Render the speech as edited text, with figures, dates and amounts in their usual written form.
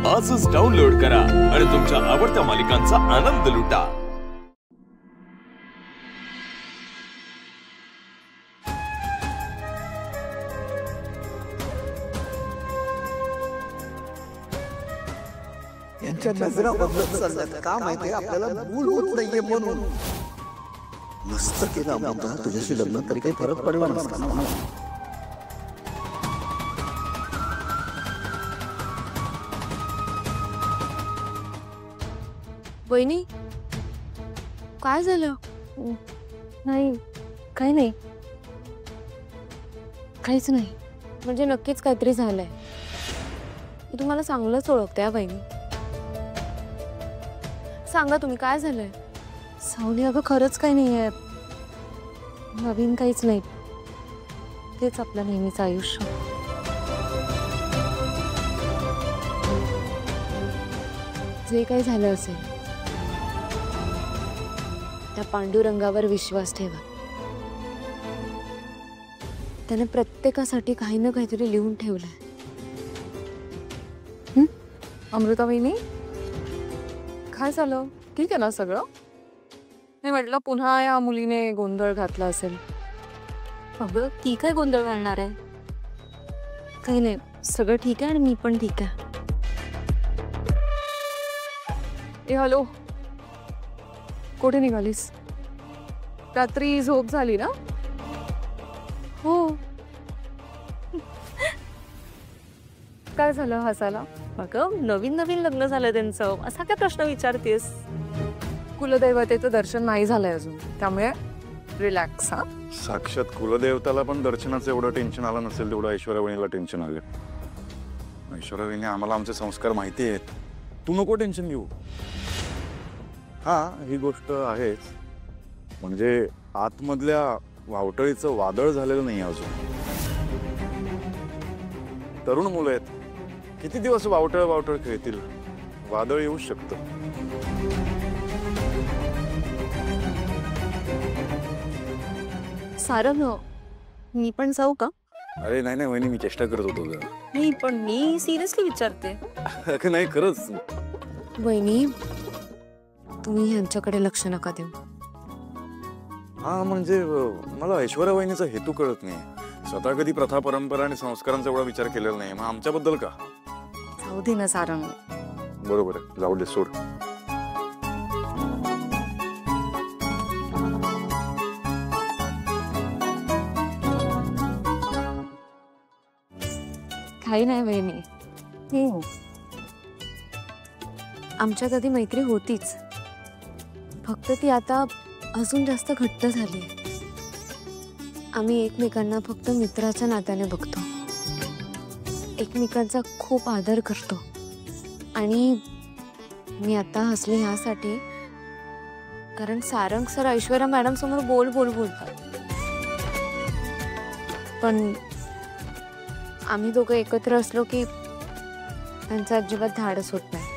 आजच डाउनलोड करा आणि तुमच्या आवडत्या मालिकांचा आनंद लुटा। यांच्या नजरा बदलत चालल्यात का माहिती आपल्याला भूल होत नाहीये म्हणून। मस्त केला म्हणता तुझ्याशी लग्न तरी काही फरक पडला नसता ना। वहिनी काय झालं? नाही काही नाही काहीच नाही म्हणजे नक्कीच काहीतरी झालंय। मी तुम्हाला चांगलंच ओळखते वहिनी, सांगा तुम्ही काय झालंय? सावली अगं खरंच काही नाहीये, नवीन काहीच नाही, तेच आपलं नेहमीचं आयुष्य। जे काही झालं असेल त्या पांडुरंगावर विश्वास ठेवा। त्याने प्रत्येकासाठी काही ना काहीतरी लिहून ठेवलंय। अमृता वहिनी काय झालं? ठीक आहे ना सगळं? मी म्हटलं पुन्हा या मुलीने गोंधळ घातला असेल। अगं ती काय गोंधळ घालणार आहे? काही नाही, सगळं ठीक आहे आणि मी पण ठीक आहे। ए हॅलो, कुठे निघालीस? रात्री झोप झाली ना? हो। काय झालं हसायला? अगं नवीन नवीन लग्न झालं त्यांचं, असा काय प्रश्न विचारतेस? कुलदैवतेचं दर्शन नाही झालंय अजून, त्यामुळे रिलॅक्स। हा साक्षात कुलदेवताला पण दर्शनाचं एवढं टेन्शन आलं नसेल तेवढं ऐश्वर्या वहिनीला टेन्शन आलं। ऐश्वर्या वहिनी आम्हाला आमचे संस्कार माहिती आहेत, तू नको टेन्शन घेऊ। हा ही गोष्ट आहेच, म्हणजे आतमधल्या वावटळीचं वादळ झालेलं नाही अजून। तरुण मुलं आहेत, किती दिवस वावटळ वावटळ खेळतील, वादळ येऊ शकतं। सारंग मी पण जाऊ का? अरे नाही नाही वहिनी, मी चेष्टा करत होतो ग। नाही पण मी सिरियसली विचारते। नाही खरंच। वहिनी तुम्ही यांच्याकडे लक्ष नका देऊ। हा म्हणजे मला ऐश्वर्या वहिनीचा हेतू कळत नाही। स्वतः कधी प्रथा परंपरा आणि संस्कारांचा एवढा विचार केलेला नाही, मग आमच्याबद्दल का? जाऊ दे ना सारंग। बरोबर आहे, जाऊ दे, सोड। काही नाही वहिनी, आमच्यात आधी मैत्री होतीच, फक्त ती आता अजून जास्त घट्ट झाली। आम्ही एकमेकांना फक्त मित्राच्या नात्याने बघतो, एकमेकांचा खूप आदर करतो। आणि मी आता हसले ह्यासाठी कारण सारंग सर ऐश्वर्या मॅडम समोर बोलतात, पण आम्ही दोघं एकत्र असलो की त्यांचा अजिबात धाडस होत नाही।